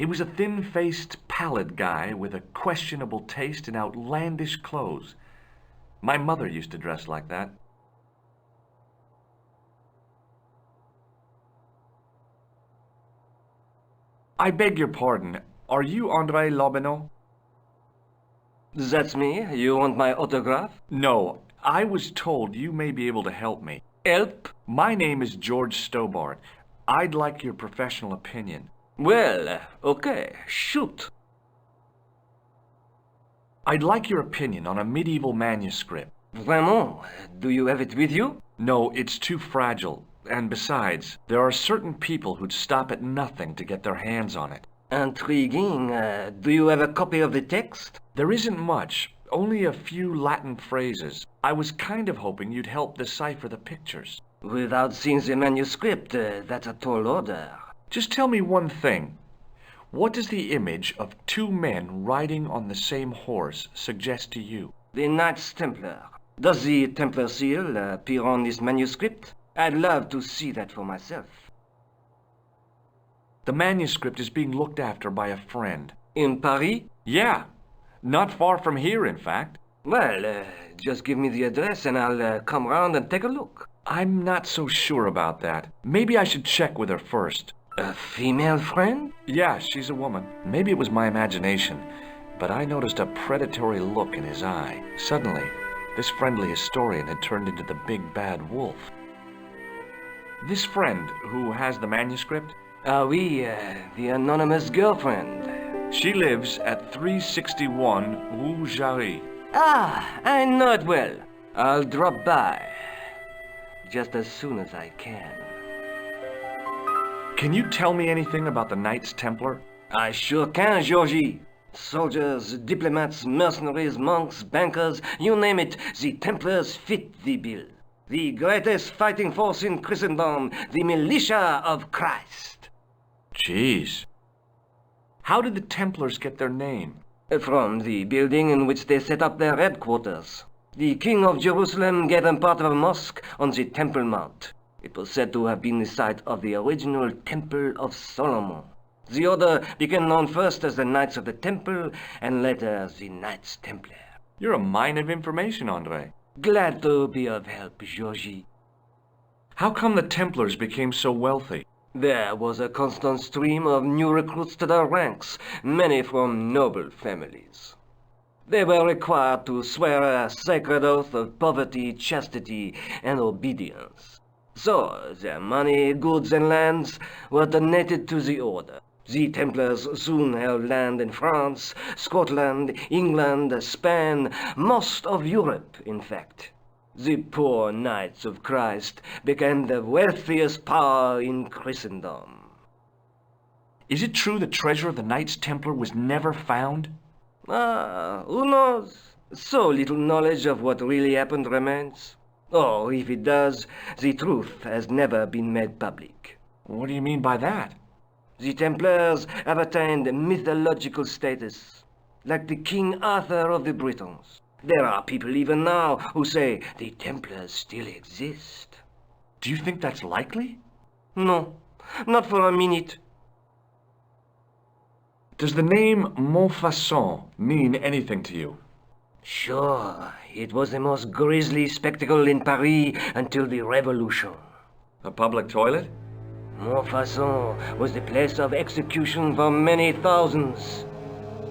He was a thin-faced, pallid guy with a questionable taste in outlandish clothes. My mother used to dress like that. I beg your pardon. Are you André Lobineau? That's me. You want my autograph? No, I was told you may be able to help me. Help? My name is George Stobart. I'd like your professional opinion. Well, okay, shoot. I'd like your opinion on a medieval manuscript. Vraiment? Do you have it with you? No, it's too fragile. And besides, there are certain people who'd stop at nothing to get their hands on it. Intriguing. Do you have a copy of the text? There isn't much, only a few Latin phrases. I was kind of hoping you'd help decipher the pictures. Without seeing the manuscript, that's a tall order. Just tell me one thing. What does the image of two men riding on the same horse suggest to you? The Knights Templar. Does the Templar seal appear on this manuscript? I'd love to see that for myself. The manuscript is being looked after by a friend. In Paris? Yeah, not far from here, in fact. Well, just give me the address and I'll come round and take a look. I'm not so sure about that. Maybe I should check with her first. A female friend? Yeah, she's a woman. Maybe it was my imagination, but I noticed a predatory look in his eye. Suddenly, this friendly historian had turned into the big bad wolf. This friend who has the manuscript? Oui, the anonymous girlfriend. She lives at 361 Rue Jarry. Ah, I know it well. I'll drop by. Just as soon as I can. Can you tell me anything about the Knights Templar? I sure can, Georgie. Soldiers, diplomats, mercenaries, monks, bankers, you name it, the Templars fit the bill. The greatest fighting force in Christendom, the militia of Christ. Jeez. How did the Templars get their name? From the building in which they set up their headquarters. The King of Jerusalem gave them part of a mosque on the Temple Mount. It was said to have been the site of the original Temple of Solomon. The order became known first as the Knights of the Temple, and later as the Knights Templar. You're a mine of information, André. Glad to be of help, Georgie. How come the Templars became so wealthy? There was a constant stream of new recruits to their ranks, many from noble families. They were required to swear a sacred oath of poverty, chastity, and obedience. So, their money, goods, and lands were donated to the order. The Templars soon held land in France, Scotland, England, Spain, most of Europe, in fact. The poor Knights of Christ became the wealthiest power in Christendom. Is it true the treasure of the Knights Templar was never found? Who knows? So little knowledge of what really happened remains. Or, if it does, the truth has never been made public. What do you mean by that? The Templars have attained mythological status, like the King Arthur of the Britons. There are people even now who say the Templars still exist. Do you think that's likely? No, not for a minute. Does the name Montfaucon mean anything to you? Sure, it was the most grisly spectacle in Paris until the Revolution. A public toilet? Montfaucon was the place of execution for many thousands.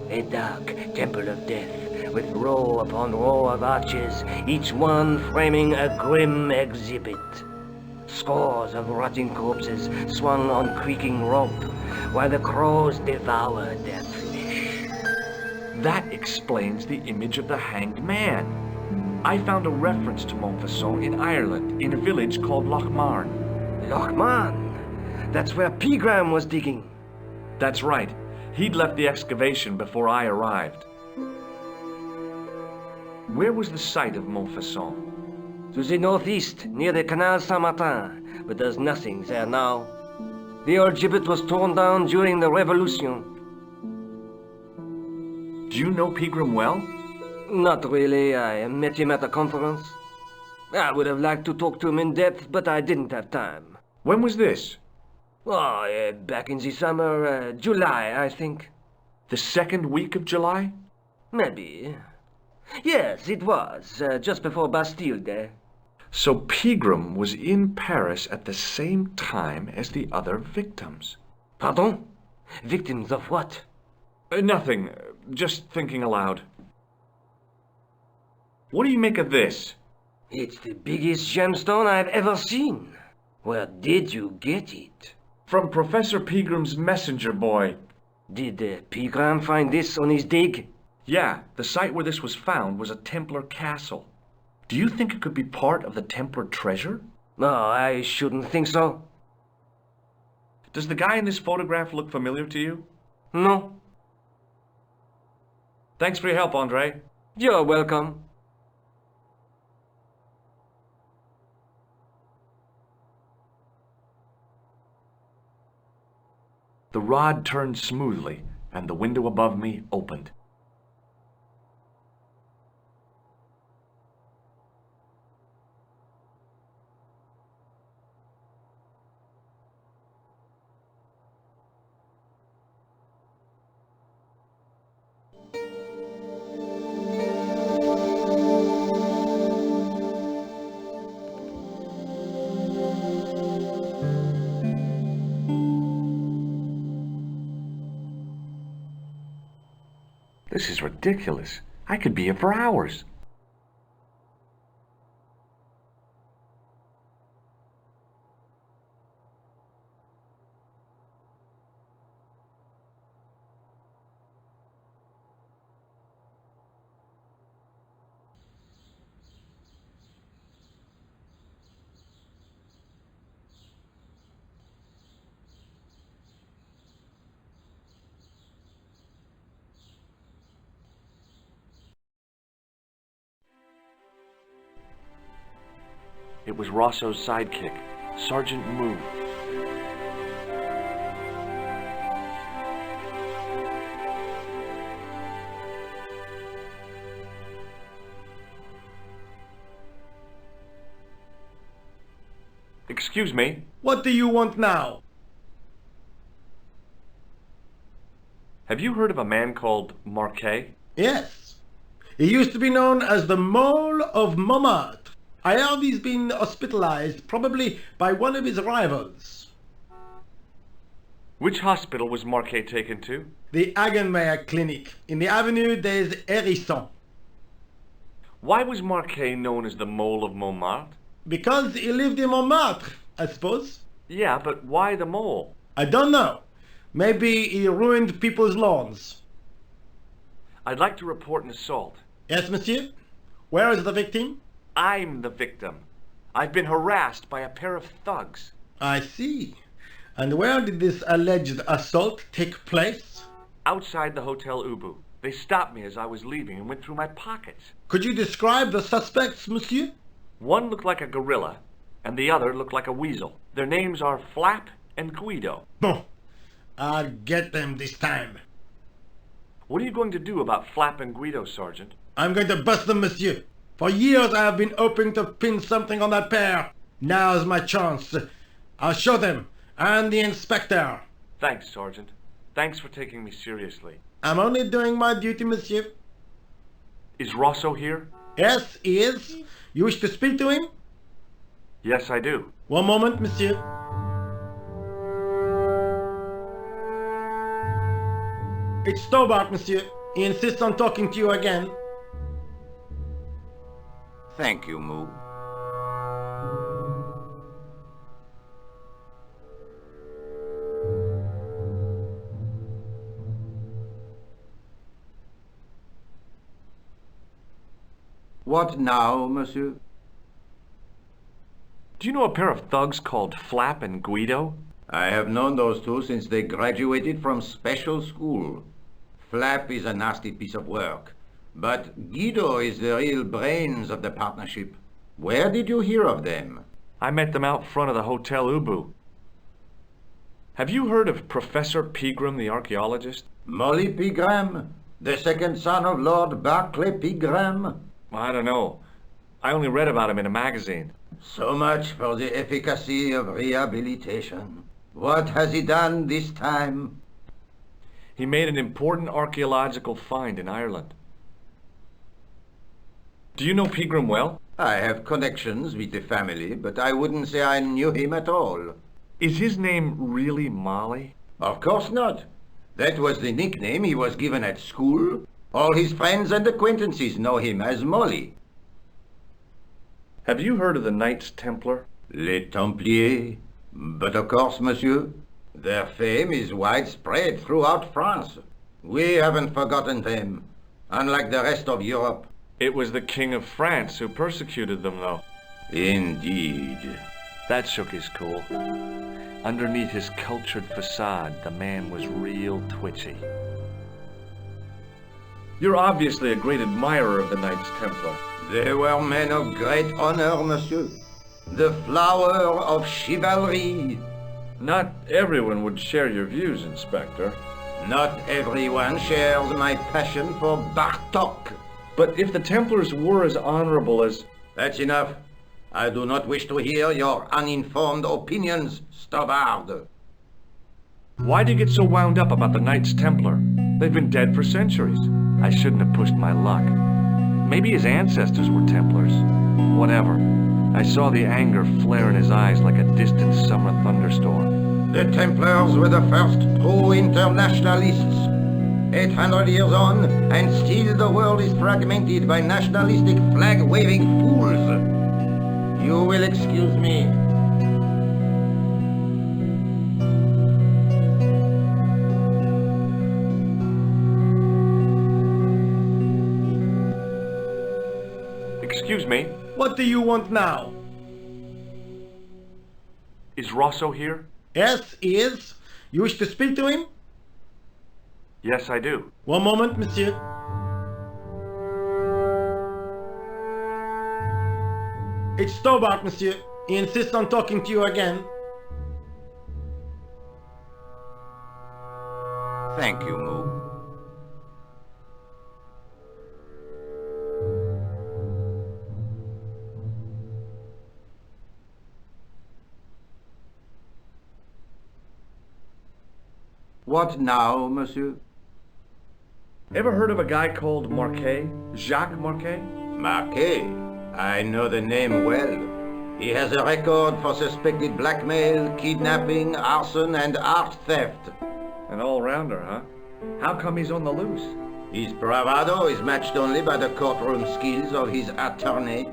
A dark temple of death, with row upon row of arches, each one framing a grim exhibit. Scores of rotting corpses swung on creaking rope, while the crows devoured their flesh. That explains the image of the hanged man. I found a reference to Montfaucon in Ireland, in a village called Lochmarn. Lochmarn? That's where Pegram was digging. That's right. He'd left the excavation before I arrived. Where was the site of Montfaucon? To the northeast, near the Canal Saint-Martin, but there's nothing there now. The old gibbet was torn down during the Revolution. Do you know Pegram well? Not really. I met him at a conference. I would have liked to talk to him in depth, but I didn't have time. When was this? Oh, back in the summer, July, I think. The second week of July? Maybe. Yes, it was, just before Bastille Day. So Pegram was in Paris at the same time as the other victims. Pardon? Victims of what? Nothing. Just thinking aloud. What do you make of this? It's the biggest gemstone I've ever seen. Where did you get it? From Professor Pegram's messenger boy. Did Pegram find this on his dig? Yeah, the site where this was found was a Templar castle. Do you think it could be part of the Templar treasure? No, I shouldn't think so. Does the guy in this photograph look familiar to you? No. Thanks for your help, Andre. You're welcome. The rod turned smoothly, and the window above me opened. This is ridiculous. I could be here for hours. It was Rosso's sidekick, Sergeant Moo. Excuse me. What do you want now? Have you heard of a man called Marquet? Yes. He used to be known as the Mole of Montmartre. I heard he's been hospitalized, probably by one of his rivals. Which hospital was Marquet taken to? The Hagenmeyer Clinic, in the Avenue des Hérissons. Why was Marquet known as the Mole of Montmartre? Because he lived in Montmartre, I suppose. Yeah, but why the mole? I don't know. Maybe he ruined people's lawns. I'd like to report an assault. Yes, monsieur? Where is the victim? I'm the victim. I've been harassed by a pair of thugs. I see. And where did this alleged assault take place? Outside the Hotel Ubu. They stopped me as I was leaving and went through my pockets. Could you describe the suspects, monsieur? One looked like a gorilla, and the other looked like a weasel. Their names are Flap and Guido. Bon. I'll get them this time. What are you going to do about Flap and Guido, Sergeant? I'm going to bust them, monsieur. For years I have been hoping to pin something on that pair. Now's my chance. I'll show them, and the inspector. Thanks, Sergeant. Thanks for taking me seriously. I'm only doing my duty, monsieur. Is Rosso here? Yes, he is. You wish to speak to him? Yes, I do. One moment, monsieur. It's Stobart, monsieur. He insists on talking to you again. Thank you, Moo. What now, monsieur? Do you know a pair of thugs called Flap and Guido? I have known those two since they graduated from special school. Flap is a nasty piece of work, but Guido is the real brains of the partnership. Where did you hear of them? I met them out front of the Hotel Ubu. Have you heard of Professor Pegram, the archaeologist? Molly Pegram, the second son of Lord Barclay Pegram? I don't know. I only read about him in a magazine. So much for the efficacy of rehabilitation. What has he done this time? He made an important archaeological find in Ireland. Do you know Pegram well? I have connections with the family, but I wouldn't say I knew him at all. Is his name really Molly? Of course not. That was the nickname he was given at school. All his friends and acquaintances know him as Molly. Have you heard of the Knights Templar? Les Templiers. But of course, monsieur, their fame is widespread throughout France. We haven't forgotten them, unlike the rest of Europe. It was the King of France who persecuted them, though. Indeed. That shook his cool. Underneath his cultured facade, the man was real twitchy. You're obviously a great admirer of the Knights Templar. They were men of great honor, monsieur. The flower of chivalry. Not everyone would share your views, Inspector. Not everyone shares my passion for Bartok. But if the Templars were as honorable as... That's enough. I do not wish to hear your uninformed opinions, Stobbard. Why do you get so wound up about the Knights Templar? They've been dead for centuries. I shouldn't have pushed my luck. Maybe his ancestors were Templars. Whatever. I saw the anger flare in his eyes like a distant summer thunderstorm. The Templars were the first true internationalists. 800 years on, and still the world is fragmented by nationalistic flag-waving fools. You will excuse me. Excuse me, What do you want now? is Rosso here? Yes, he is. You wish to speak to him? Yes, I do. One moment, monsieur. It's Stobbart, monsieur. He insists on talking to you again. Thank you, Moo. What now, monsieur? Ever heard of a guy called Marquet? Jacques Marquet? Marquet. I know the name well. He has a record for suspected blackmail, kidnapping, arson, and art theft. An all-rounder, huh? How come he's on the loose? His bravado is matched only by the courtroom skills of his attorney.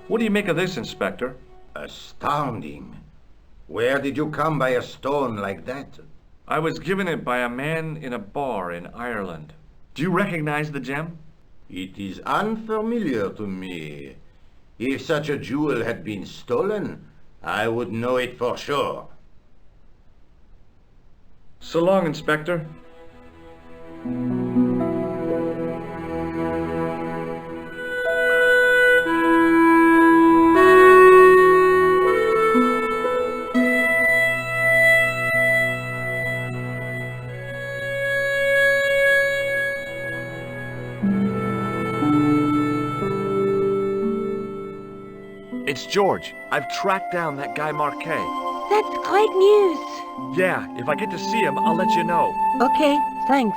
What do you make of this, Inspector? Astounding. Where did you come by a stone like that? I was given it by a man in a bar in Ireland. Do you recognize the gem? It is unfamiliar to me. If such a jewel had been stolen, I would know it for sure. So long, Inspector. It's George. I've tracked down that guy Marquet. That's great news. Yeah, if I get to see him, I'll let you know. Okay, thanks.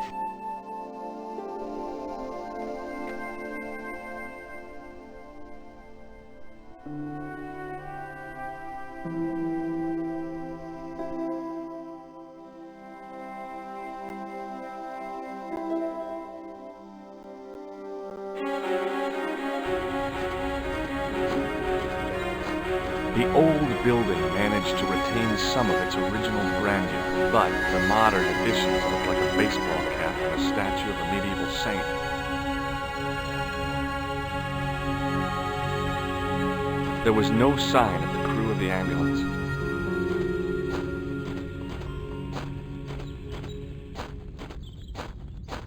The old building managed to retain some of its original grandeur, but the modern additions look like a baseball cap and a statue of a medieval saint. There was no sign of the crew of the ambulance.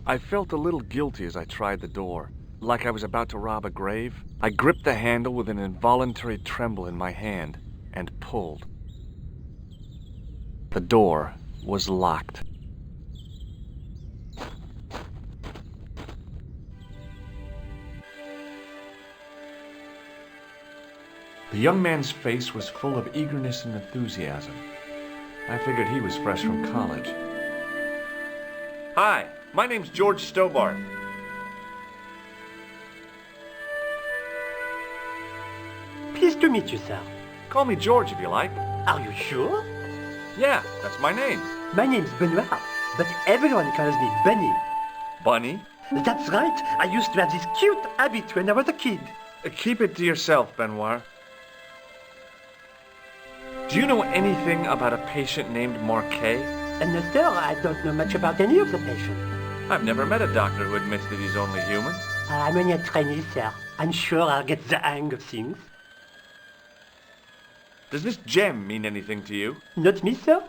I felt a little guilty as I tried the door. Like I was about to rob a grave, I gripped the handle with an involuntary tremble in my hand and pulled. The door was locked. The young man's face was full of eagerness and enthusiasm. I figured he was fresh from college. Hi, my name's George Stobart. Pleased to meet you, sir. Call me George if you like. Are you sure? Yeah, that's my name. My name's Benoit, but everyone calls me Bunny. Bunny? That's right. I used to have this cute habit when I was a kid. Keep it to yourself, Benoit. Do you know anything about a patient named Marquet? No, sir, I don't know much about any of the patients. I've never met a doctor who admits that he's only human. I'm only a trainee, sir. I'm sure I'll get the hang of things. Does this gem mean anything to you? Not me, sir?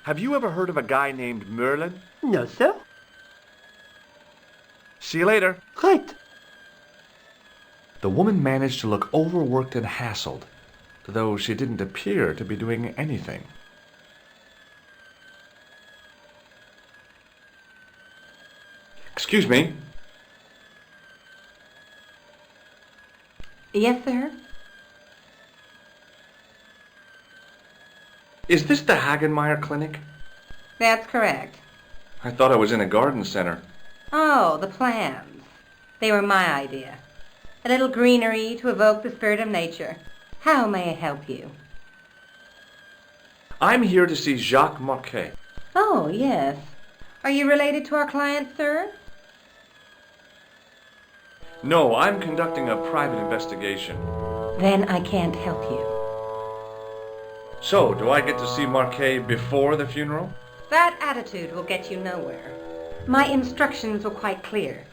Have you ever heard of a guy named Merlin? No, sir. See you later. Right. The woman managed to look overworked and hassled, though she didn't appear to be doing anything. Excuse me. Yes, sir? Is this the Hagenmeyer Clinic? That's correct. I thought I was in a garden center. Oh, the plans. They were my idea. A little greenery to evoke the spirit of nature. How may I help you? I'm here to see Jacques Marquet. Oh, yes. Are you related to our client, sir? No, I'm conducting a private investigation. Then I can't help you. So, do I get to see Marquet before the funeral? That attitude will get you nowhere. My instructions were quite clear.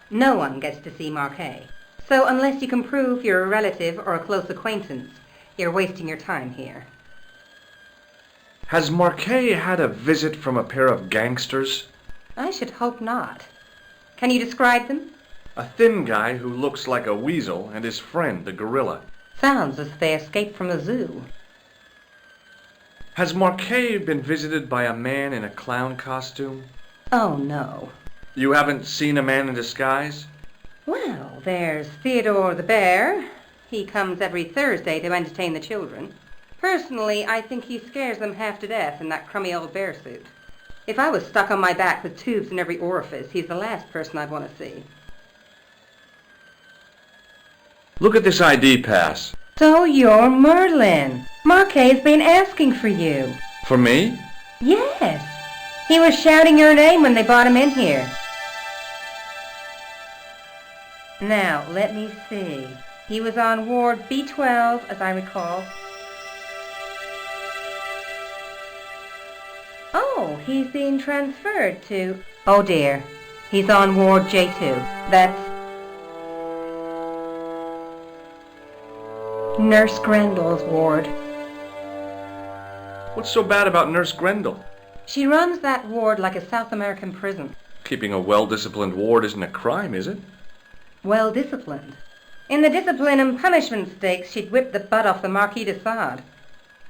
No one gets to see Marquet. So unless you can prove you're a relative or a close acquaintance, you're wasting your time here. Has Marquet had a visit from a pair of gangsters? I should hope not. Can you describe them? A thin guy who looks like a weasel and his friend, the gorilla. Sounds as if they escaped from a zoo. Has Marquet been visited by a man in a clown costume? Oh, no. You haven't seen a man in disguise? Well, there's Theodore the bear. He comes every Thursday to entertain the children. Personally, I think he scares them half to death in that crummy old bear suit. If I was stuck on my back with tubes in every orifice, he's the last person I'd want to see. Look at this ID pass. So you're Merlin. Marquet's been asking for you. For me? Yes. He was shouting your name when they brought him in here. Now, let me see. He was on ward B12, as I recall. Oh, he's being transferred to... Oh dear. He's on ward J2. That's... Nurse Grendel's ward. What's so bad about Nurse Grendel? She runs that ward like a South American prison. Keeping a well-disciplined ward isn't a crime, is it? Well disciplined. In the discipline and punishment stakes, she'd whip the butt off the Marquis de Sade.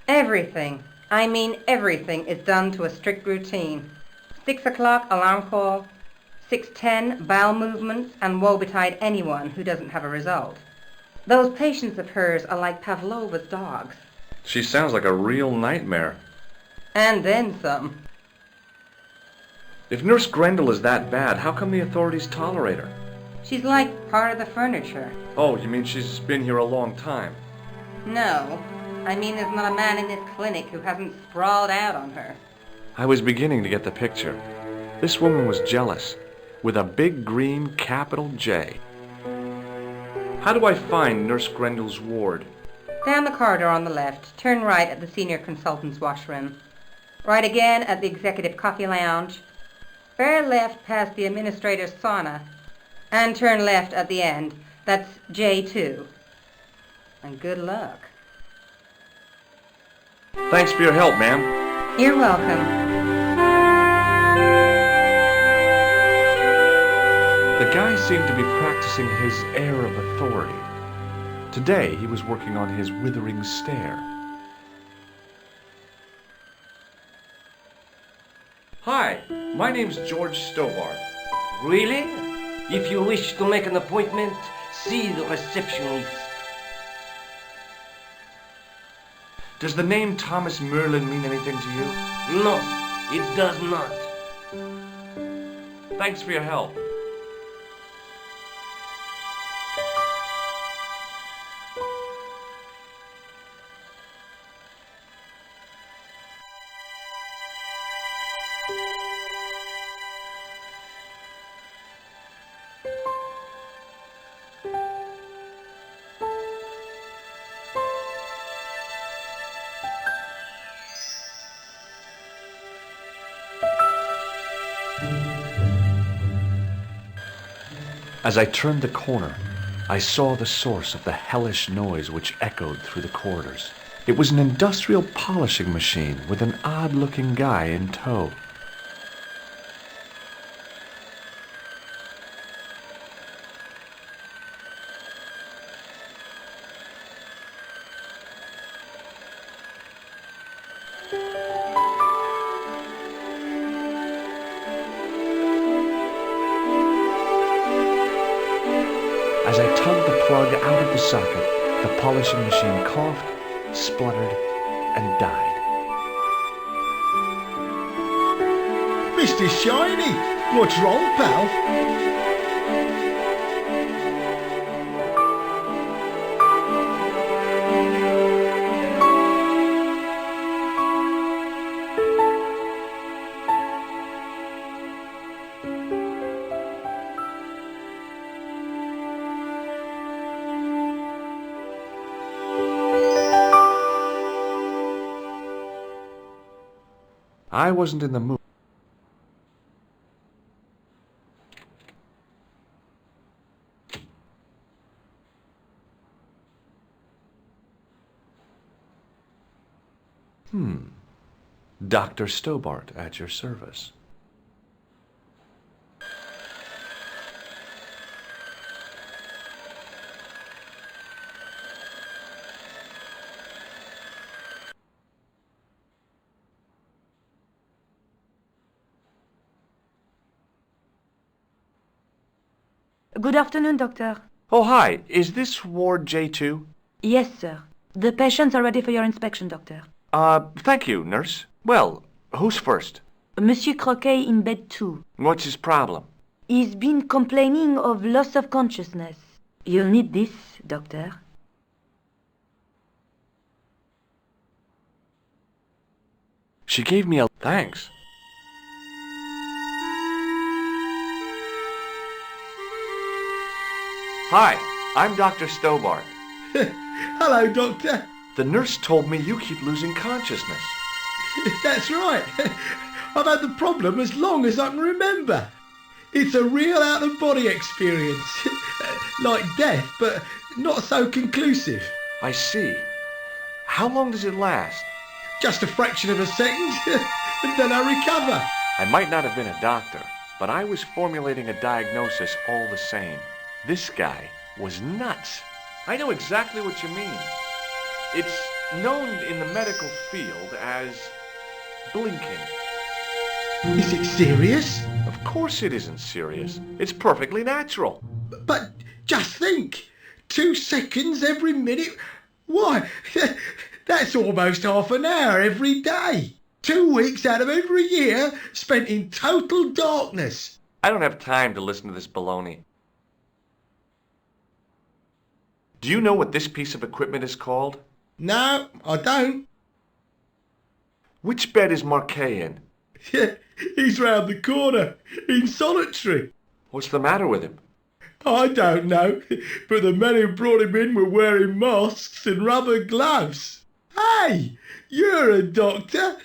Everything, I mean everything, is done to a strict routine. 6 o'clock alarm call, 6:10 bowel movements, and woe betide anyone who doesn't have a result. Those patients of hers are like Pavlova's dogs. She sounds like a real nightmare. And then some. If Nurse Grendel is that bad, how come the authorities tolerate her? She's like part of the furniture. Oh, you mean she's been here a long time? No, I mean there's not a man in this clinic who hasn't sprawled out on her. I was beginning to get the picture. This woman was jealous, with a big green capital J. How do I find Nurse Grendel's ward? Down the corridor on the left, turn right at the senior consultant's washroom. Right again at the executive coffee lounge. Bear left past the administrator's sauna. And turn left at the end. That's J2. And good luck. Thanks for your help, ma'am. You're welcome. The guy seemed to be practicing his air of authority. Today, he was working on his withering stare. Hi, my name's George Stobart. Really? If you wish to make an appointment, see the receptionist. Does the name Thomas Merlin mean anything to you? No, it does not. Thanks for your help. As I turned the corner, I saw the source of the hellish noise which echoed through the corridors. It was an industrial polishing machine with an odd-looking guy in tow. As I tugged the plug out of the socket, the polishing machine coughed, spluttered, and died. Mr. Shiny, what's wrong, pal? I wasn't in the mood. Dr. Stobart at your service. Good afternoon, Doctor. Oh, hi. Is this Ward J2? Yes, sir. The patients are ready for your inspection, Doctor. Thank you, nurse. Well, who's first? Monsieur Croquet in bed 2. What's his problem? He's been complaining of loss of consciousness. You'll need this, Doctor. She gave me a... Thanks. Hi, I'm Dr. Stobart. Hello, Doctor. The nurse told me you keep losing consciousness. That's right. I've had the problem as long as I can remember. It's a real out-of-body experience. Like death, but not so conclusive. I see. How long does it last? Just a fraction of a second, and then I recover. I might not have been a doctor, but I was formulating a diagnosis all the same. This guy was nuts. I know exactly what you mean. It's known in the medical field as blinking. Is it serious? Of course it isn't serious. It's perfectly natural. But just think, 2 seconds every minute. Why, that's almost half an hour every day. 2 weeks out of every year spent in total darkness. I don't have time to listen to this baloney. Do you know what this piece of equipment is called? No, I don't. Which bed is Marquet in? He's round the corner, in solitary. What's the matter with him? I don't know, but the men who brought him in were wearing masks and rubber gloves. Hey, you're a doctor.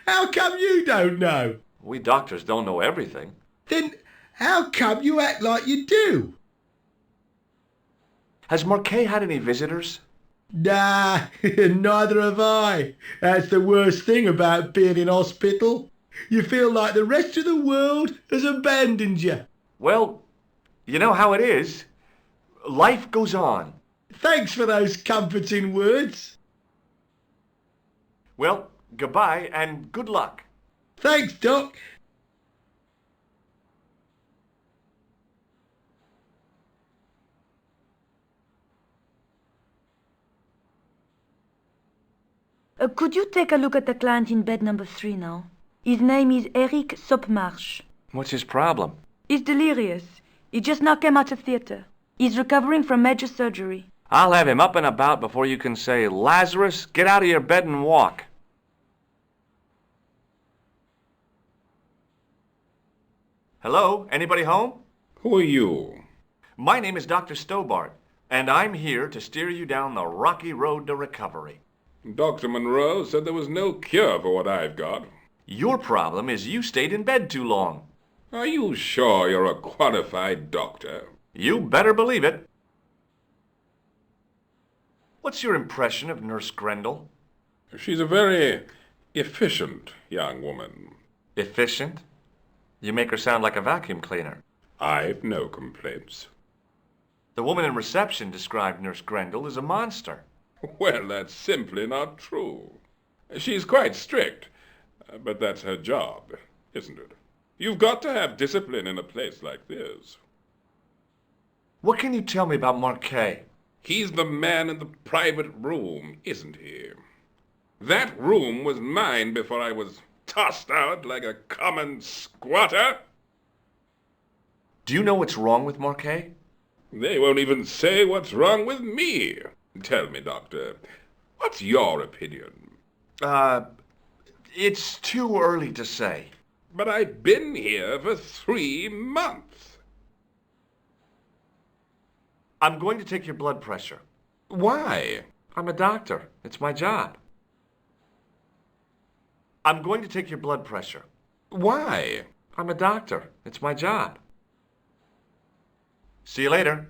How come you don't know? We doctors don't know everything. Then how come you act like you do? Has Marquet had any visitors? Nah, neither have I. That's the worst thing about being in hospital. You feel like the rest of the world has abandoned you. Well, you know how it is. Life goes on. Thanks for those comforting words. Well, goodbye and good luck. Thanks, Doc. Could you take a look at the client in bed number 3 now? His name is Eric Sopmarsh. What's his problem? He's delirious. He just now came out of theater. He's recovering from major surgery. I'll have him up and about before you can say, Lazarus, get out of your bed and walk. Hello? Anybody home? Who are you? My name is Dr. Stobart, and I'm here to steer you down the rocky road to recovery. Dr. Monroe said there was no cure for what I've got. Your problem is you stayed in bed too long. Are you sure you're a qualified doctor? You better believe it. What's your impression of Nurse Grendel? She's a very efficient young woman. Efficient? You make her sound like a vacuum cleaner. I've no complaints. The woman in reception described Nurse Grendel as a monster. Well, that's simply not true. She's quite strict, but that's her job, isn't it? You've got to have discipline in a place like this. What can you tell me about Marquet? He's the man in the private room, isn't he? That room was mine before I was tossed out like a common squatter. Do you know what's wrong with Marquet? They won't even say what's wrong with me. Tell me, Doctor, what's your opinion? It's too early to say. But I've been here for 3 months. I'm going to take your blood pressure. Why? I'm a doctor. It's my job. I'm going to take your blood pressure. Why? I'm a doctor. It's my job. See you later.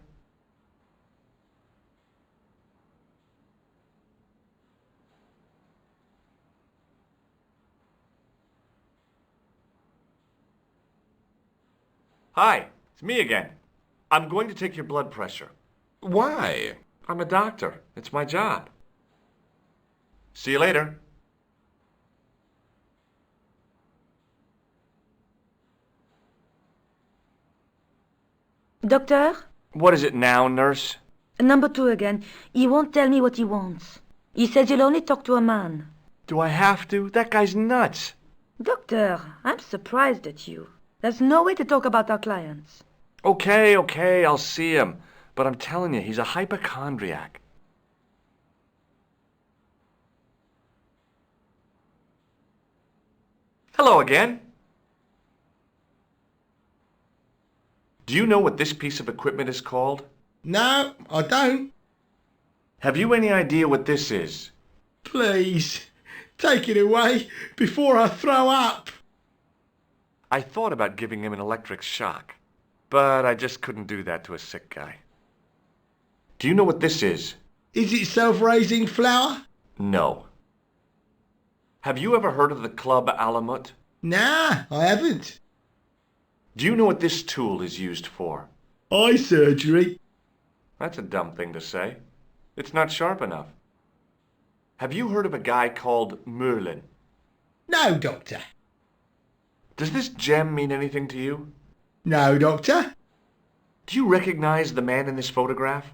Hi, it's me again. I'm going to take your blood pressure. Why? I'm a doctor. It's my job. See you later. Doctor? What is it now, nurse? Number 2 again. He won't tell me what he wants. He says he'll only talk to a man. Do I have to? That guy's nuts. Doctor, I'm surprised at you. There's no way to talk about our clients. Okay, I'll see him. But I'm telling you, he's a hypochondriac. Hello again. Do you know what this piece of equipment is called? No, I don't. Have you any idea what this is? Please, take it away before I throw up. I thought about giving him an electric shock, but I just couldn't do that to a sick guy. Do you know what this is? Is it self-raising flour? No. Have you ever heard of the Club Alamut? Nah, I haven't. Do you know what this tool is used for? Eye surgery? That's a dumb thing to say. It's not sharp enough. Have you heard of a guy called Merlin? No, Doctor. Does this gem mean anything to you? No, Doctor. Do you recognize the man in this photograph?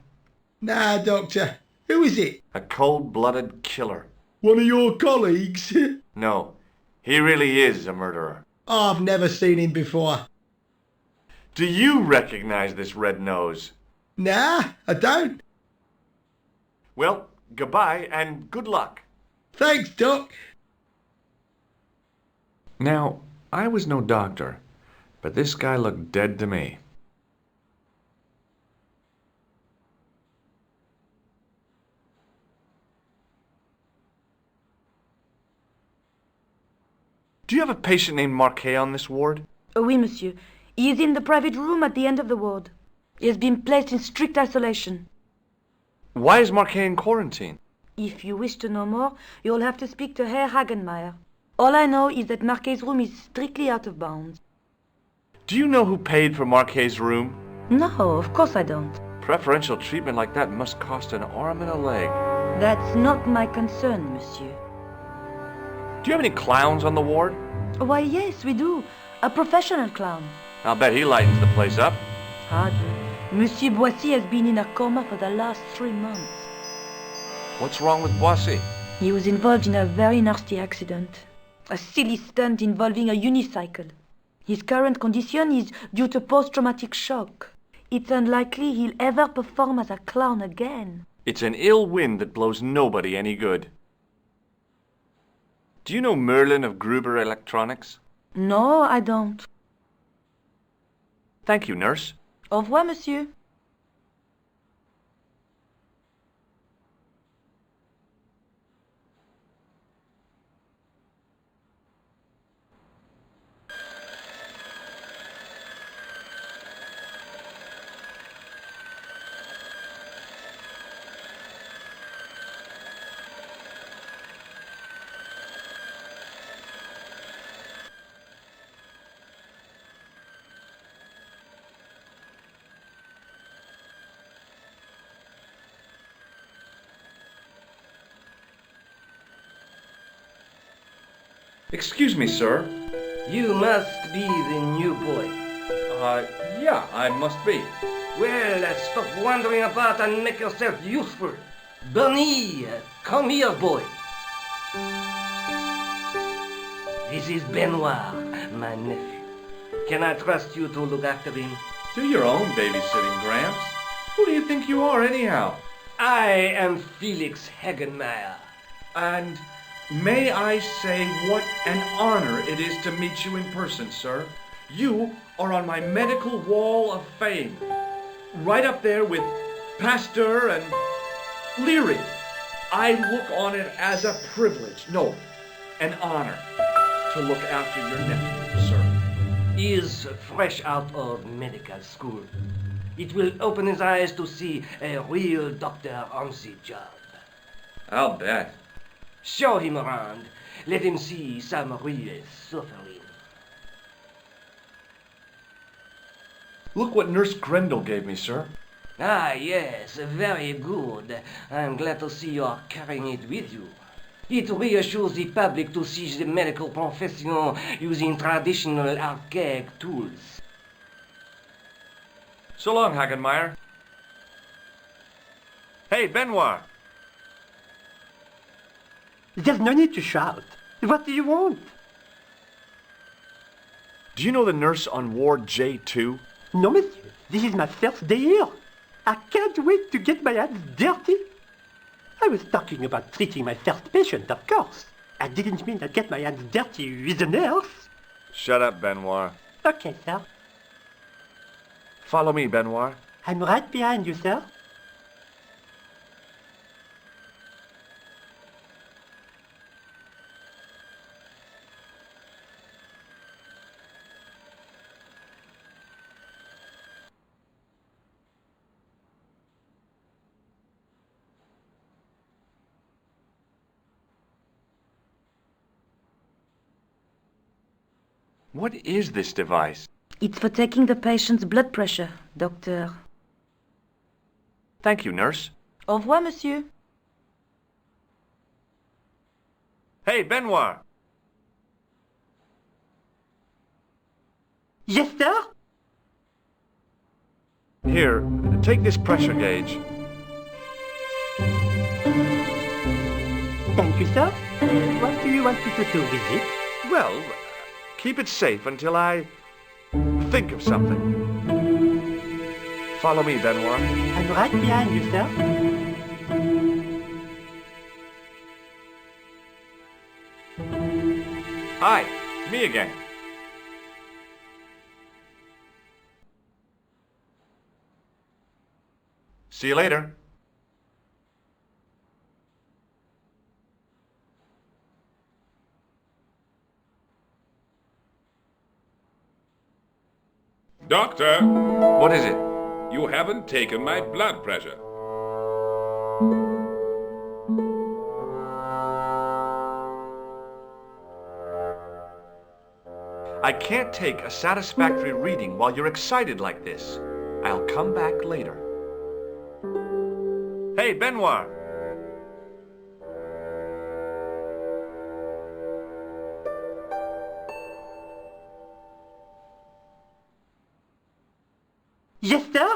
Nah, Doctor. Who is it? A cold-blooded killer. One of your colleagues? No, he really is a murderer. I've never seen him before. Do you recognize this red nose? Nah, I don't. Well, goodbye and good luck. Thanks, Doc. Now, I was no doctor, but this guy looked dead to me. Do you have a patient named Marquet on this ward? Oui, monsieur. He is in the private room at the end of the ward. He has been placed in strict isolation. Why is Marquet in quarantine? If you wish to know more, you'll have to speak to Herr Hagenmeier. All I know is that Marquet's room is strictly out of bounds. Do you know who paid for Marquet's room? No, of course I don't. Preferential treatment like that must cost an arm and a leg. That's not my concern, monsieur. Do you have any clowns on the ward? Why, yes, we do. A professional clown. I'll bet he lightens the place up. Hardly. Monsieur Boissy has been in a coma for the last 3 months. What's wrong with Boissy? He was involved in a very nasty accident. A silly stunt involving a unicycle. His current condition is due to post-traumatic shock. It's unlikely he'll ever perform as a clown again. It's an ill wind that blows nobody any good. Do you know Merlin of Gruber Electronics? No, I don't. Thank you, nurse. Au revoir, monsieur. Excuse me, sir. You must be the new boy. Yeah, I must be. Well, stop wandering about and make yourself useful. Bernie, come here, boy. This is Benoit, my nephew. Can I trust you to look after him? Do your own babysitting, Gramps. Who do you think you are, anyhow? I am Felix Hagenmeyer. And may I say what an honor it is to meet you in person, sir. You are on my medical wall of fame. Right up there with Pasteur and Leary. I look on it as a privilege, no, an honor, to look after your nephew, sir. He is fresh out of medical school. It will open his eyes to see a real doctor on the job. I'll bet. Show him around. Let him see some real suffering. Look what Nurse Grendel gave me, sir. Ah, yes, very good. I'm glad to see you are carrying it with you. It reassures the public to see the medical profession using traditional archaic tools. So long, Hagenmeyer. Hey, Benoit. There's no need to shout. What do you want? Do you know the nurse on Ward J2? No, monsieur. This is my first day here. I can't wait to get my hands dirty. I was talking about treating my first patient, of course. I didn't mean I'd get my hands dirty with a nurse. Shut up, Benoit. Okay, sir. Follow me, Benoit. I'm right behind you, sir. What is this device? It's for taking the patient's blood pressure, doctor. Thank you, nurse. Au revoir, monsieur. Hey, Benoit. Yes, sir? Here, take this pressure gauge. Thank you, sir. What do you want me to do with it? Well, keep it safe until I think of something. Follow me, Benoit. I'm right behind you, sir. Hi, me again. See you later. Doctor, What is it? you haven't taken my blood pressure. I can't take a satisfactory reading while you're excited like this. I'll come back later. Hey, Benoit. Yes, sir?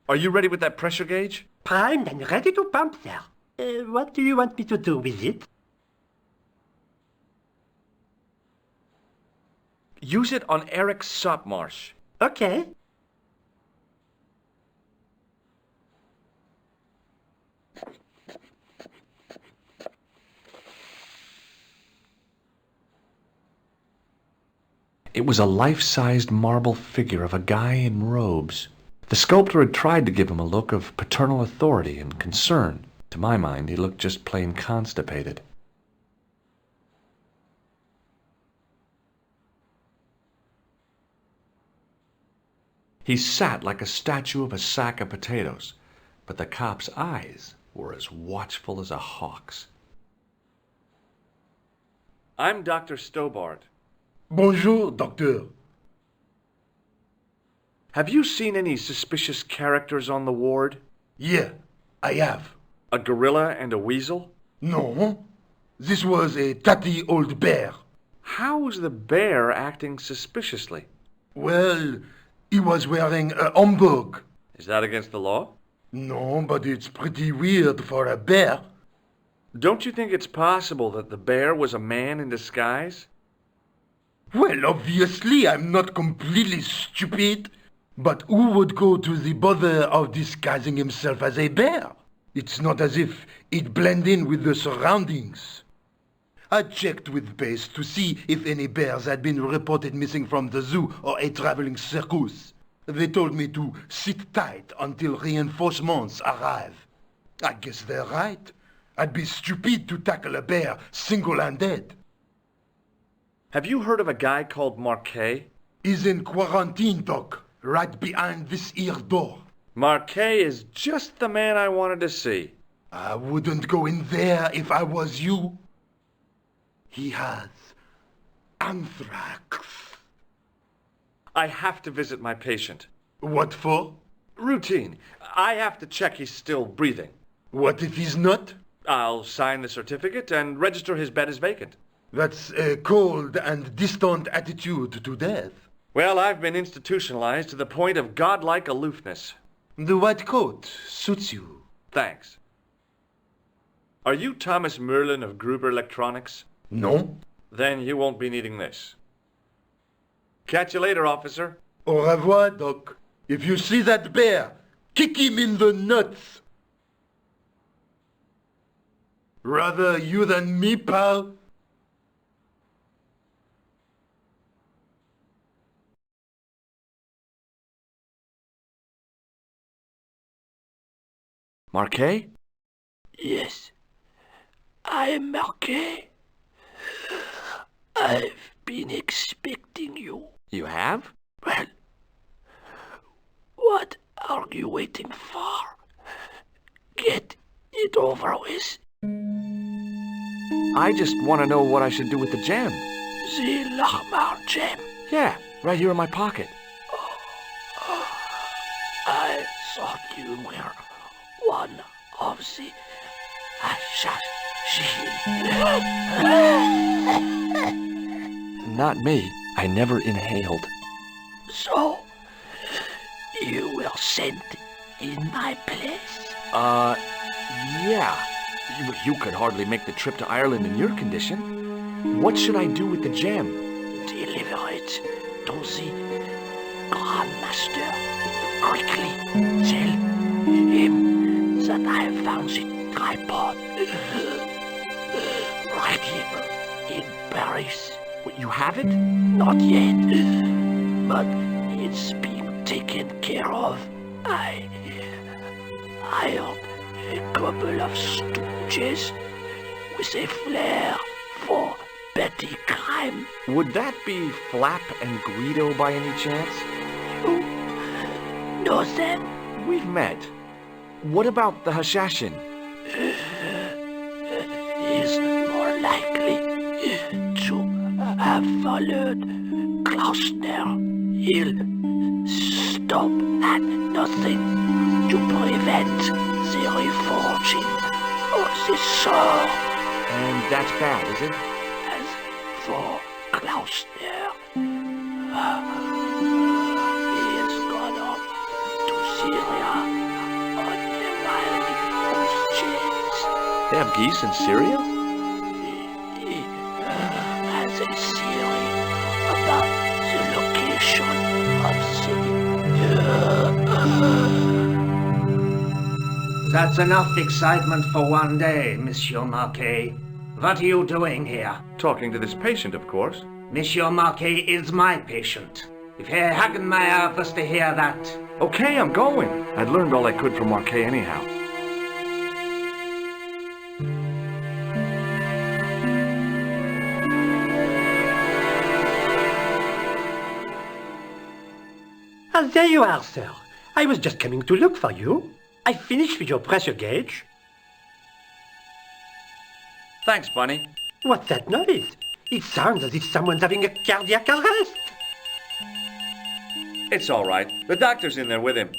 Are you ready with that pressure gauge? Primed and ready to pump, sir. What do you want me to do with it? Use it on Eric Sopmarsh. Okay. It was a life-sized marble figure of a guy in robes. The sculptor had tried to give him a look of paternal authority and concern. To my mind, he looked just plain constipated. He sat like a statue of a sack of potatoes, but the cop's eyes were as watchful as a hawk's. I'm Dr. Stobart. Bonjour, docteur. Have you seen any suspicious characters on the ward? Yeah, I have. A gorilla and a weasel? No, this was a tatty old bear. How was the bear acting suspiciously? Well, he was wearing a homburg. Is that against the law? No, but it's pretty weird for a bear. Don't you think it's possible that the bear was a man in disguise? Well, obviously, I'm not completely stupid. But who would go to the bother of disguising himself as a bear? It's not as if he'd blend in with the surroundings. I checked with base to see if any bears had been reported missing from the zoo or a traveling circus. They told me to sit tight until reinforcements arrive. I guess they're right. I'd be stupid to tackle a bear single-handed. Have you heard of a guy called Marquet? He's in quarantine, Doc, right behind this here door. Marquet is just the man I wanted to see. I wouldn't go in there if I was you. He has anthrax. I have to visit my patient. What for? Routine. I have to check he's still breathing. What if he's not? I'll sign the certificate and register his bed as vacant. That's a cold and distant attitude to death. Well, I've been institutionalized to the point of godlike aloofness. The white coat suits you. Thanks. Are you Thomas Merlin of Gruber Electronics? No. Then you won't be needing this. Catch you later, officer. Au revoir, Doc. If you see that bear, kick him in the nuts. Rather you than me, pal. Marquet? Yes, I am Marquet. I've been expecting you. You have? Well, what are you waiting for? Get it over with. I just want to know what I should do with the gem. The Lahmar gem. Yeah, right here in my pocket. I thought you were one of the assassins. Not me. I never inhaled. So, you were sent in my place? Yeah. You could hardly make the trip to Ireland in your condition. What should I do with the gem? Deliver it to the Grandmaster. Quickly tell him that I found the tripod right here in Paris. What, you have it? Not yet, but it's being taken care of. I hired a couple of stooges with a flair for petty crime. Would that be Flap and Guido by any chance? You know them? We've met. What about the Hashashin? Is more likely to have followed Klausner. He'll stop at nothing to prevent the reforging of the sword. And that's bad, is it? As for Klausner, he has gone off to Syria on a wild goose chase. They have geese in Syria? Has a theory about the location of the... That's enough excitement for one day, Monsieur Marquet. What are you doing here? Talking to this patient, of course. Monsieur Marquet is my patient. If Herr Hagenmeier was to hear that... Okay, I'm going. I'd learned all I could from Marquet anyhow. Ah, there you are, sir. I was just coming to look for you. I finished with your pressure gauge. Thanks, Bunny. What's that noise? It sounds as if someone's having a cardiac arrest. It's all right. The doctor's in there with him.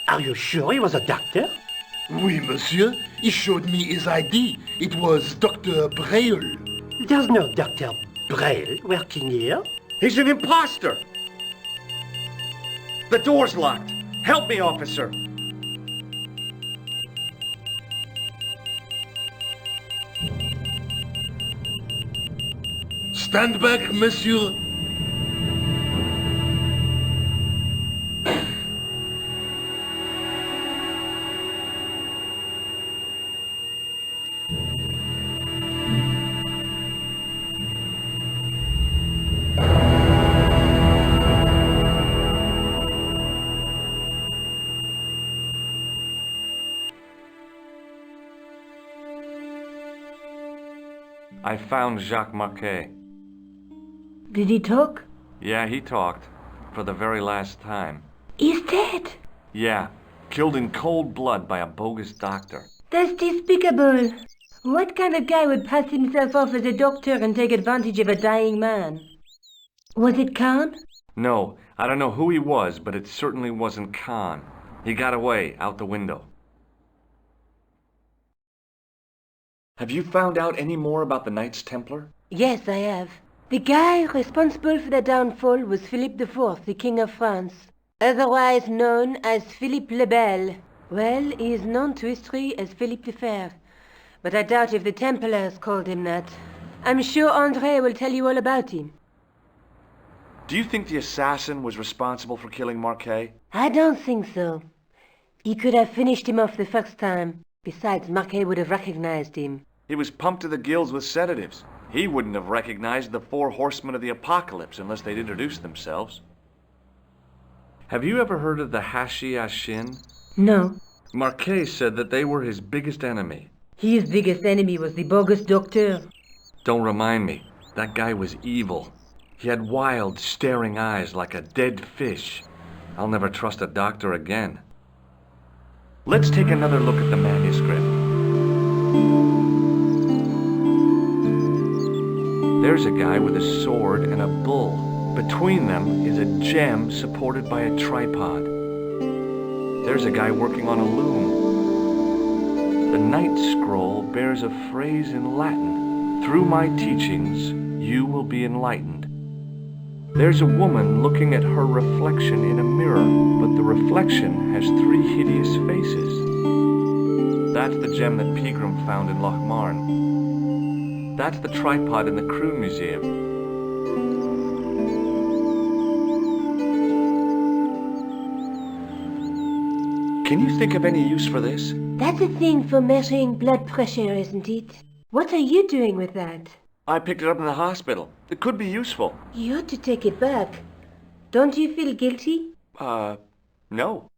Are you sure he was a doctor? Oui, monsieur. He showed me his ID. It was Dr. Braille. There's no Dr. Braille working here. He's an imposter! The door's locked. Help me, officer. Stand back, monsieur. I found Jacques Marquet. Did he talk? Yeah, he talked. For the very last time. He's dead. Yeah, killed in cold blood by a bogus doctor. That's despicable. What kind of guy would pass himself off as a doctor and take advantage of a dying man? Was it Khan? No, I don't know who he was, but it certainly wasn't Khan. He got away, out the window. Have you found out any more about the Knights Templar? Yes, I have. The guy responsible for their downfall was Philippe IV, the King of France, otherwise known as Philippe le Bel. Well, he is known to history as Philippe the Fair, but I doubt if the Templars called him that. I'm sure André will tell you all about him. Do you think the assassin was responsible for killing Marquet? I don't think so. He could have finished him off the first time. Besides, Marquet would have recognized him. He was pumped to the gills with sedatives. He wouldn't have recognized the 4 horsemen of the apocalypse unless they'd introduced themselves. Have you ever heard of the Hashiashin? No. Marquet said that they were his biggest enemy. His biggest enemy was the bogus doctor. Don't remind me. That guy was evil. He had wild, staring eyes like a dead fish. I'll never trust a doctor again. Let's take another look at the manuscript. There's a guy with a sword and a bull. Between them is a gem supported by a tripod. There's a guy working on a loom. The Night Scroll bears a phrase in Latin. Through my teachings, you will be enlightened. There's a woman looking at her reflection in a mirror, but the reflection has 3 hideous faces. That's the gem that Pegram found in Lochmarn. That's the tripod in the Croon Museum. Can you think of any use for this? That's a thing for measuring blood pressure, isn't it? What are you doing with that? I picked it up in the hospital. It could be useful. You ought to take it back. Don't you feel guilty? No.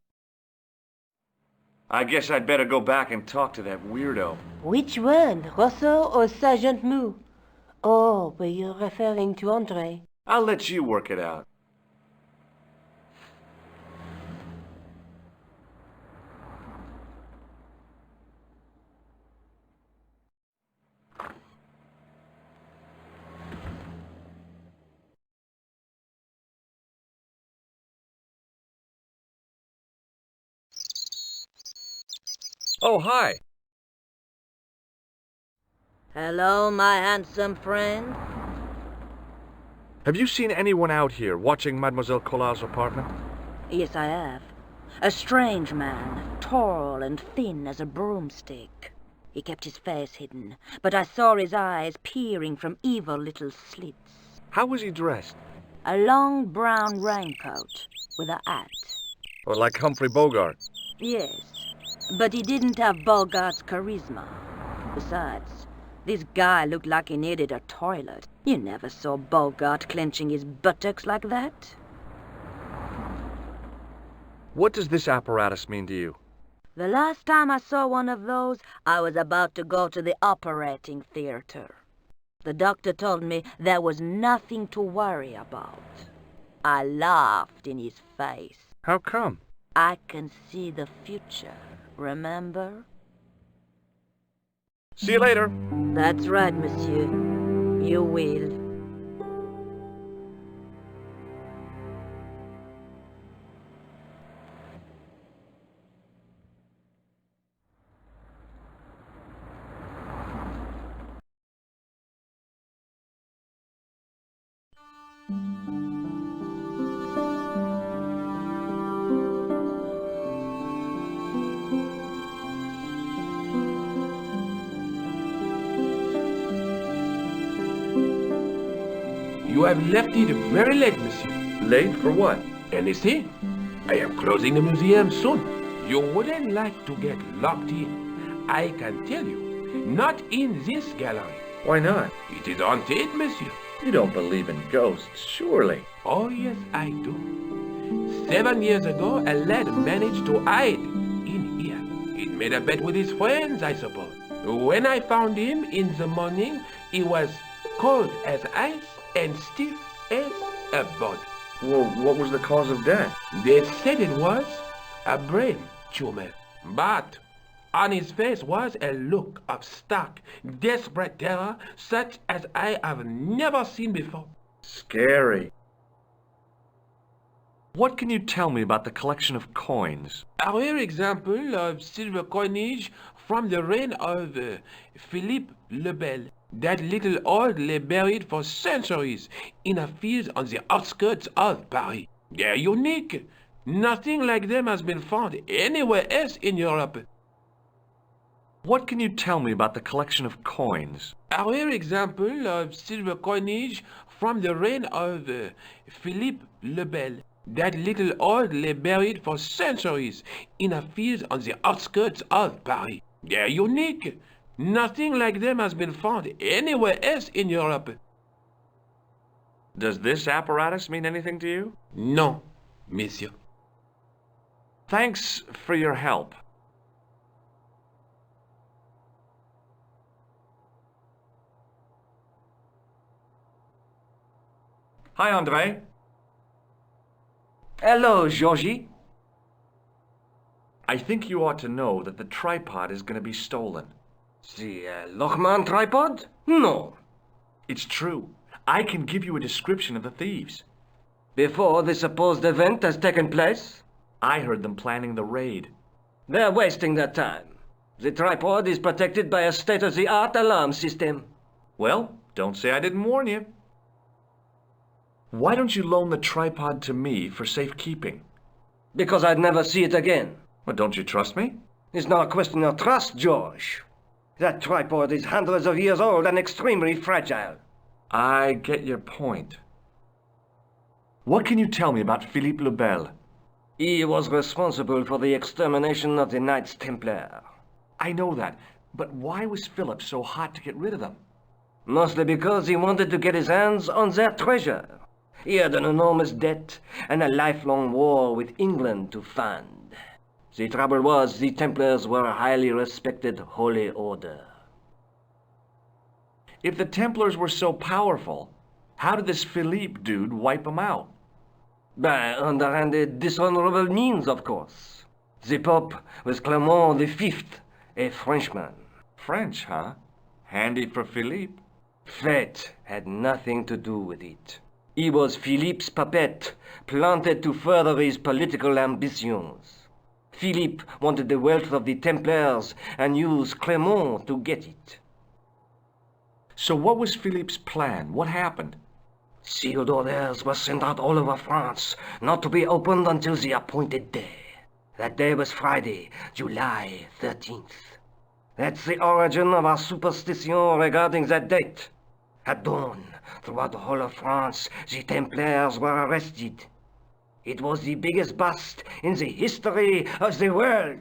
I guess I'd better go back and talk to that weirdo. Which one, Rousseau or Sergeant Mou? Oh, but you're referring to André. I'll let you work it out. Oh, hi. Hello, my handsome friend. Have you seen anyone out here watching Mademoiselle Collard's apartment? Yes, I have. A strange man, tall and thin as a broomstick. He kept his face hidden, but I saw his eyes peering from evil little slits. How was he dressed? A long brown raincoat with a hat. Or like Humphrey Bogart? Yes, but he didn't have Bogart's charisma. Besides, this guy looked like he needed a toilet. You never saw Bogart clenching his buttocks like that. What does this apparatus mean to you? The last time I saw one of those, I was about to go to the operating theater. The doctor told me there was nothing to worry about. I laughed in his face. How come? I can see the future, remember? See you later. That's right, monsieur. You will. You have left it very late, monsieur. Late for what? Anything? I am closing the museum soon. You wouldn't like to get locked in. I can tell you. Not in this gallery. Why not? It is haunted, monsieur. You don't believe in ghosts, surely. Oh, yes, I do. 7 years ago, a lad managed to hide in here. He made a bet with his friends, I suppose. When I found him in the morning, he was cold as ice and stiff as a board. Well, what was the cause of death? They said it was a brain tumor, but on his face was a look of stark, desperate terror such as I have never seen before. Scary. What can you tell me about the collection of coins? A rare example of silver coinage from the reign of Philippe le Bel. That little old lay buried for centuries in a field on the outskirts of Paris. They're unique. Nothing like them has been found anywhere else in Europe. What can you tell me about the collection of coins? A rare example of silver coinage from the reign of Philippe le Bel. That little old lay buried for centuries in a field on the outskirts of Paris. They're unique. Nothing like them has been found anywhere else in Europe. Does this apparatus mean anything to you? No, monsieur. Thanks for your help. Hi, André. Hello, Georgie. I think you ought to know that the tripod is going to be stolen. The Lochman tripod? No. It's true. I can give you a description of the thieves. Before the supposed event has taken place? I heard them planning the raid. They're wasting their time. The tripod is protected by a state-of-the-art alarm system. Well, don't say I didn't warn you. Why don't you loan the tripod to me for safekeeping? Because I'd never see it again. Well, don't you trust me? It's not a question of trust, George. That tripod is hundreds of years old and extremely fragile. I get your point. What can you tell me about Philippe le Bel? He was responsible for the extermination of the Knights Templar. I know that, but why was Philip so hot to get rid of them? Mostly because he wanted to get his hands on their treasure. He had an enormous debt and a lifelong war with England to fund. The trouble was, the Templars were a highly respected holy order. If the Templars were so powerful, how did this Philippe dude wipe them out? By underhanded, dishonorable means, of course. The Pope was Clement V, a Frenchman. French, huh? Handy for Philippe. Fate had nothing to do with it. He was Philippe's puppet, planted to further his political ambitions. Philippe wanted the wealth of the Templars and used Clement to get it. So what was Philippe's plan? What happened? Sealed orders were sent out all over France, not to be opened until the appointed day. That day was Friday, July 13th. That's the origin of our superstition regarding that date. At dawn, throughout the whole of France, the Templars were arrested. It was the biggest bust in the history of the world.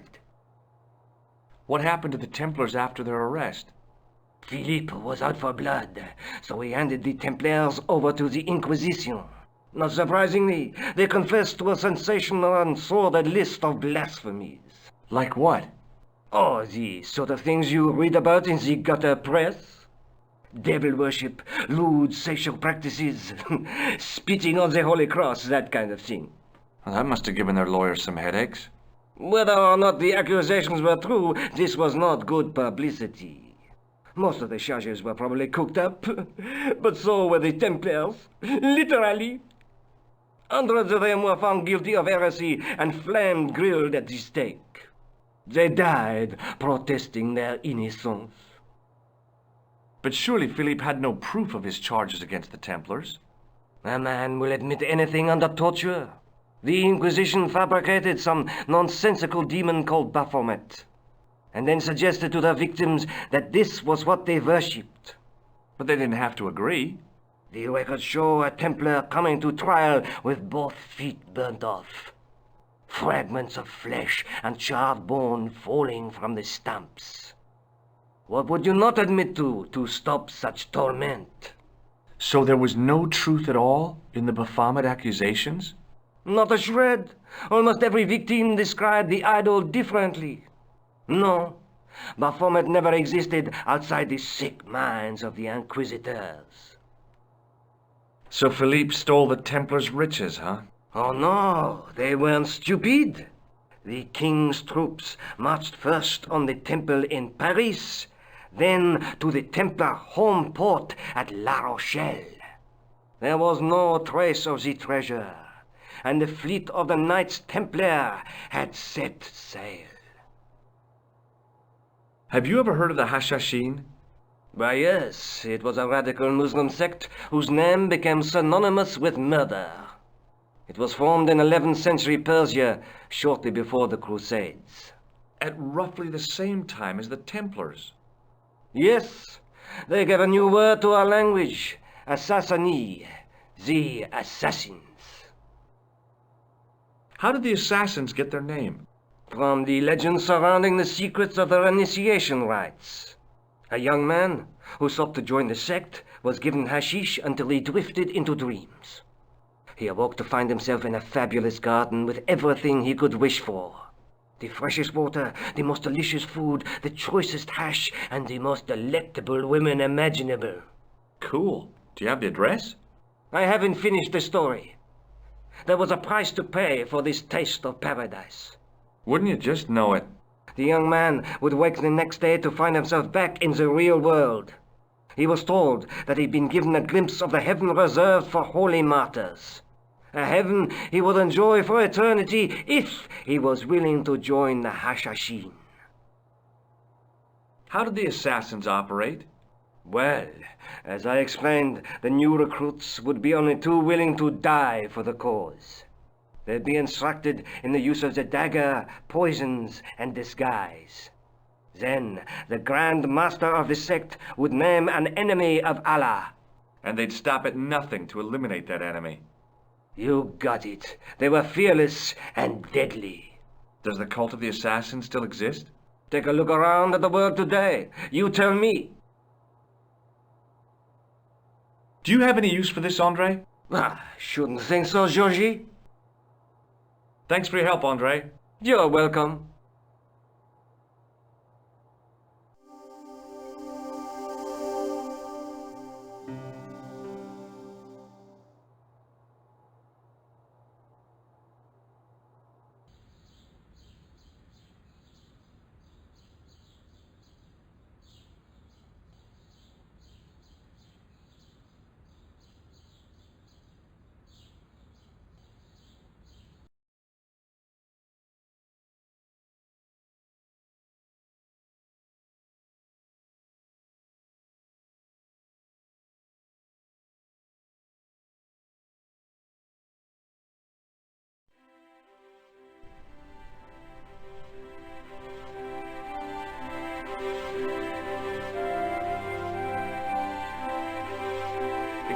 What happened to the Templars after their arrest? Philippe was out for blood, so he handed the Templars over to the Inquisition. Not surprisingly, they confessed to a sensational and sordid list of blasphemies. Like what? Oh, the sort of things you read about in the gutter press. Devil worship, lewd sexual practices, spitting on the Holy Cross, that kind of thing. Well, that must have given their lawyers some headaches. Whether or not the accusations were true, this was not good publicity. Most of the charges were probably cooked up, but so were the Templars, literally. Hundreds of them were found guilty of heresy and flamed grilled at the stake. They died protesting their innocence. But surely Philippe had no proof of his charges against the Templars. A man will admit anything under torture. The Inquisition fabricated some nonsensical demon called Baphomet, and then suggested to their victims that this was what they worshipped. But they didn't have to agree. The records show a Templar coming to trial with both feet burnt off. Fragments of flesh and charred bone falling from the stumps. What would you not admit to stop such torment? So there was no truth at all in the Baphomet accusations? Not a shred. Almost every victim described the idol differently. No, Baphomet never existed outside the sick minds of the inquisitors. So Philippe stole the Templars' riches, huh? Oh no, they weren't stupid. The king's troops marched first on the temple in Paris, then to the Templar home port at La Rochelle. There was no trace of the treasure, and the fleet of the Knights Templar had set sail. Have you ever heard of the Hashashin? Why, yes, it was a radical Muslim sect whose name became synonymous with murder. It was formed in 11th century Persia, shortly before the Crusades. At roughly the same time as the Templars. Yes, they gave a new word to our language, Assassini, the assassins. How did the assassins get their name? From the legends surrounding the secrets of their initiation rites. A young man who sought to join the sect was given hashish until he drifted into dreams. He awoke to find himself in a fabulous garden with everything he could wish for. The freshest water, the most delicious food, the choicest hash, and the most delectable women imaginable. Cool. Do you have the address? I haven't finished the story. There was a price to pay for this taste of paradise. Wouldn't you just know it? The young man would wake the next day to find himself back in the real world. He was told that he'd been given a glimpse of the heaven reserved for holy martyrs. A heaven he would enjoy for eternity if he was willing to join the Hashashin. How did the assassins operate? Well, as I explained, the new recruits would be only too willing to die for the cause. They'd be instructed in the use of the dagger, poisons, and disguise. Then, the Grand Master of the sect would name an enemy of Allah. And they'd stop at nothing to eliminate that enemy. You got it. They were fearless and deadly. Does the cult of the assassins still exist? Take a look around at the world today. You tell me. Do you have any use for this, Andre? Shouldn't think so, Georgie. Thanks for your help, Andre. You're welcome.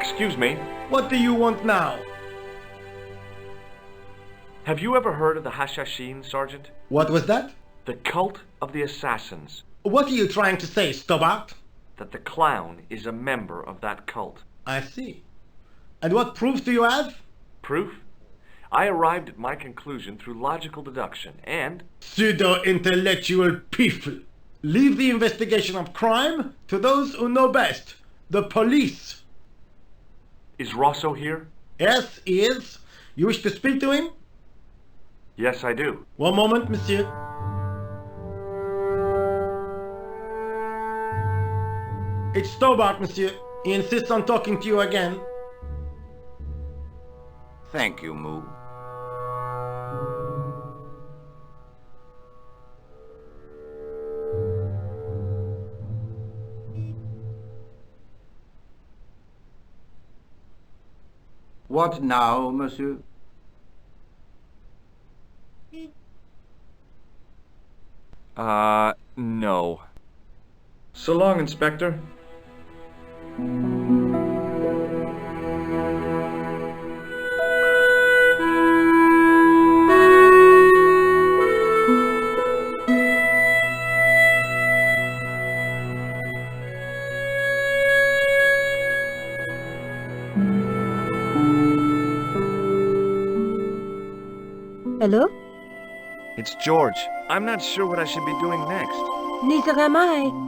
Excuse me. What do you want now? Have you ever heard of the Hashashin, Sergeant? What was that? The cult of the assassins. What are you trying to say, Stobart? That the clown is a member of that cult. I see. And what proof do you have? Proof? I arrived at my conclusion through logical deduction and... Pseudo-intellectual people. Leave the investigation of crime to those who know best. The police. Is Rosso here? Yes, he is. You wish to speak to him? Yes, I do. One moment, monsieur. It's Stobart, monsieur. He insists on talking to you again. Thank you, Moo. What now, monsieur? No. So long, Inspector. Hello? It's George. I'm not sure what I should be doing next. Neither am I.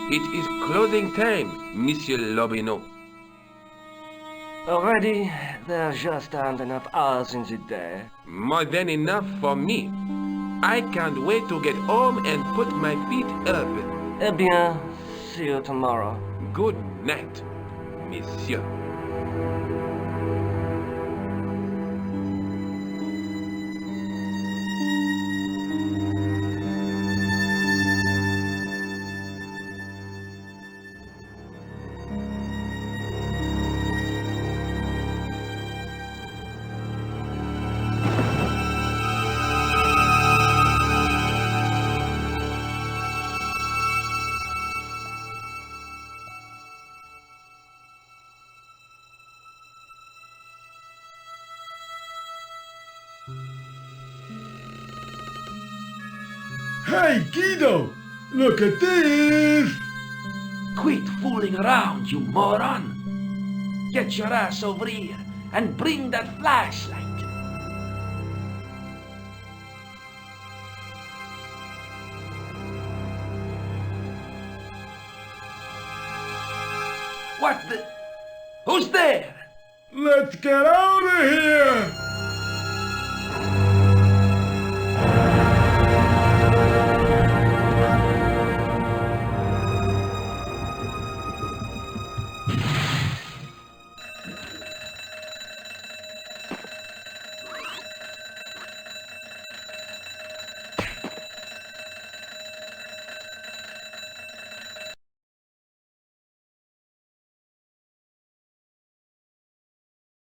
It is closing time, Monsieur Lobineau. Already, there just aren't enough hours in the day. More than enough for me. I can't wait to get home and put my feet up. Eh bien, see you tomorrow. Good night, Monsieur. Hey, Guido! Look at this! Quit fooling around, you moron! Get your ass over here and bring that flashlight. What the? Who's there? Let's get out of here!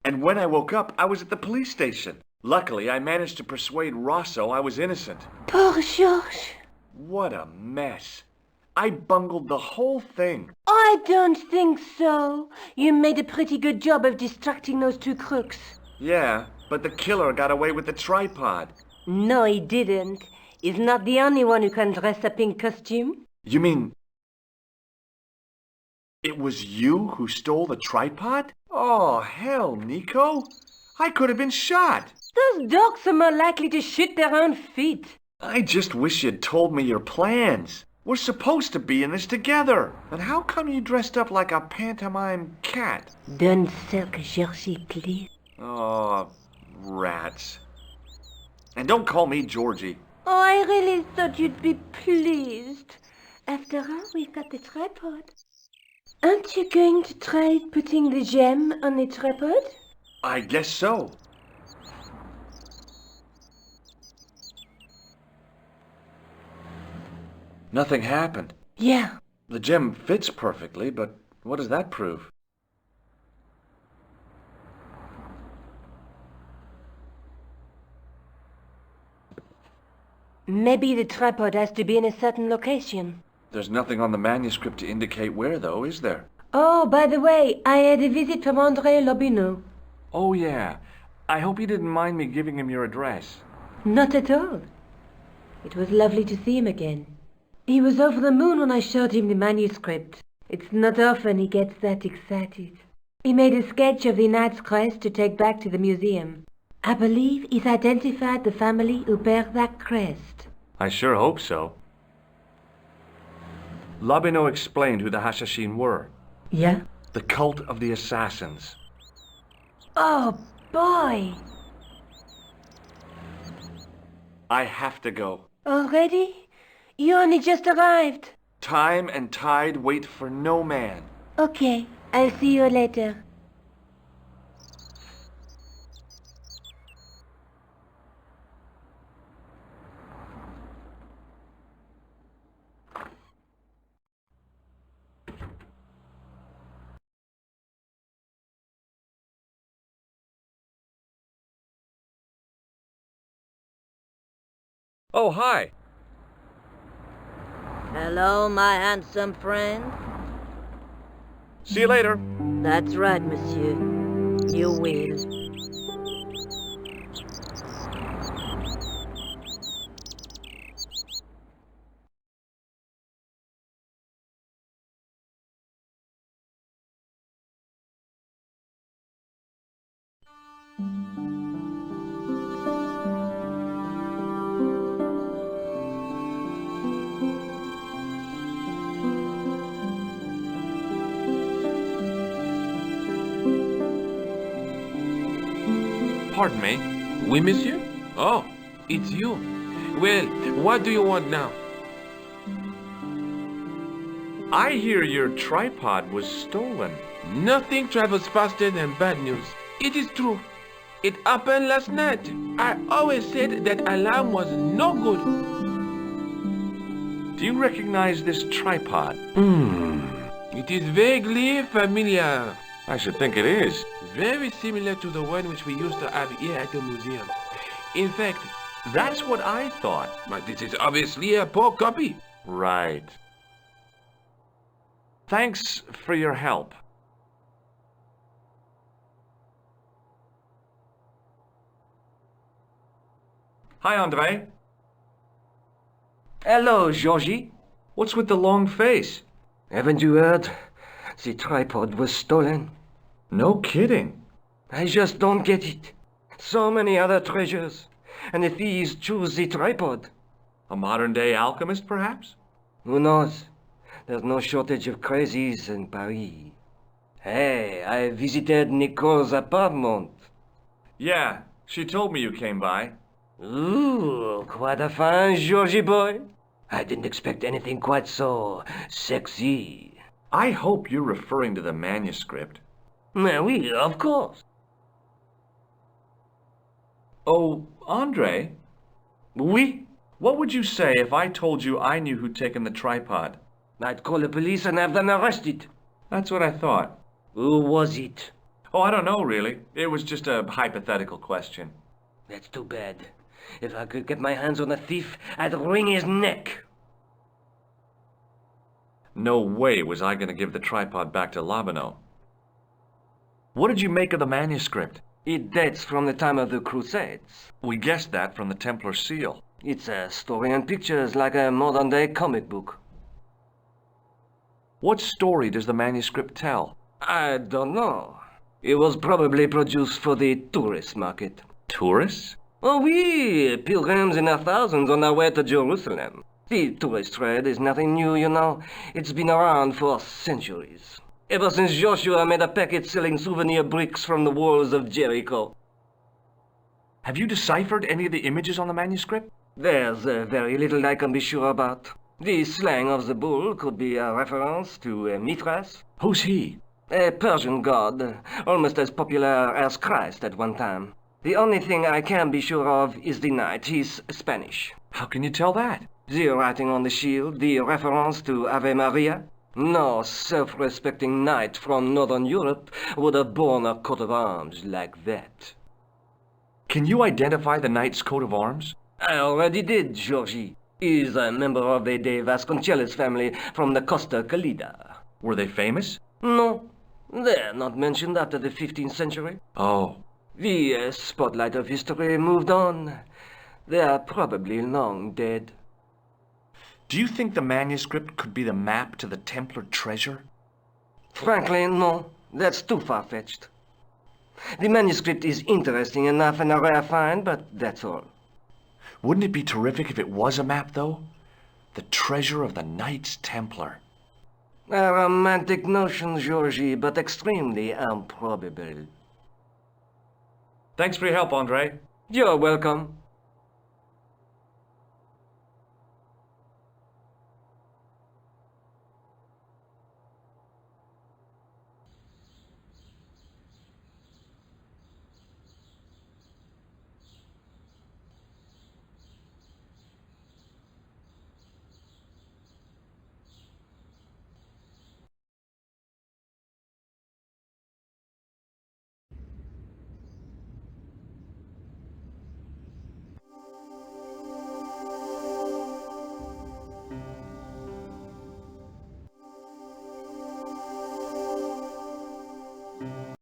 And when I woke up, I was at the police station. Luckily, I managed to persuade Rosso I was innocent. Poor Georges. What a mess. I bungled the whole thing. I don't think so. You made a pretty good job of distracting those two crooks. Yeah, but the killer got away with the tripod. No, he didn't. He's not the only one who can dress up in costume. You mean It was you who stole the tripod? Oh, hell, Nico. I could have been shot. Those dogs are more likely to shoot their own feet. I just wish you'd told me your plans. We're supposed to be in this together. And how come you dressed up like a pantomime cat? Don't sulk, Georgie, please. Oh, rats. And don't call me Georgie. Oh, I really thought you'd be pleased. After all, we've got the tripod. Aren't you going to try putting the gem on the tripod? I guess so. Nothing happened. Yeah. The gem fits perfectly, but what does that prove? Maybe the tripod has to be in a certain location. There's nothing on the manuscript to indicate where, though, is there? Oh, by the way, I had a visit from André Lobineau. Oh, yeah. I hope you didn't mind me giving him your address. Not at all. It was lovely to see him again. He was over the moon when I showed him the manuscript. It's not often he gets that excited. He made a sketch of the knight's crest to take back to the museum. I believe he's identified the family who bear that crest. I sure hope so. Lobineau explained who the Hashashin were. Yeah? The cult of the assassins. Oh, boy! I have to go. Already? You only just arrived. Time and tide wait for no man. Okay, I'll see you later. Oh, hi. Hello, my handsome friend. See you later. That's right, monsieur. You will. Pardon me. Oui, monsieur? Oh, it's you. Well, what do you want now? I hear your tripod was stolen. Nothing travels faster than bad news. It is true. It happened last night. I always said that alarm was no good. Do you recognize this tripod? It is vaguely familiar. I should think it is. Very similar to the one which we used to have here at the museum. In fact, That's what I thought. but this is obviously a poor copy. Right. Thanks for your help. Hi, Andre. Hello, Georgie. What's with the long face? Haven't you heard? The tripod was stolen. No kidding. I just don't get it. So many other treasures, and the thieves choose the tripod. A modern-day alchemist, perhaps? Who knows? There's no shortage of crazies in Paris. Hey, I visited Nicole's apartment. Yeah, she told me you came by. Ooh, quite a fine Georgie boy. I didn't expect anything quite so sexy. I hope you're referring to the manuscript. Oui, of course. Oh, Andre, Oui, what would you say if I told you I knew who'd taken the tripod? I'd call the police and have them arrested. That's what I thought. Who was it? Oh, I don't know, really. It was just a hypothetical question. That's too bad. If I could get my hands on the thief, I'd wring his neck. No way was I going to give the tripod back to Lobineau. What did you make of the manuscript? It dates from the time of the Crusades. We guessed that from the Templar seal. It's a story and pictures like a modern-day comic book. What story does the manuscript tell? I don't know. It was probably produced for the tourist market. Tourists? Oh, we pilgrims in their thousands on their way to Jerusalem. The tourist trade is nothing new, you know. It's been around for centuries. Ever since Joshua made a packet selling souvenir bricks from the walls of Jericho. Have you deciphered any of the images on the manuscript? There's very little I can be sure about. The slang of the bull could be a reference to Mithras. Who's he? A Persian god, almost as popular as Christ at one time. The only thing I can be sure of is the knight. He's Spanish. How can you tell that? The writing on the shield, the reference to Ave Maria. No self-respecting knight from Northern Europe would have borne a coat of arms like that. Can you identify the knight's coat of arms? I already did, Georgie. He's a member of the De Vasconcelos family from the Costa Calida. Were they famous? No, they're not mentioned after the 15th century. Oh. The spotlight of history moved on. They are probably long dead. Do you think the manuscript could be the map to the Templar treasure? Frankly, no. That's too far-fetched. The manuscript is interesting enough and a rare find, but that's all. Wouldn't it be terrific if it was a map, though? The treasure of the Knights Templar. A romantic notion, Georgie, but extremely improbable. Thanks for your help, Andre. You're welcome.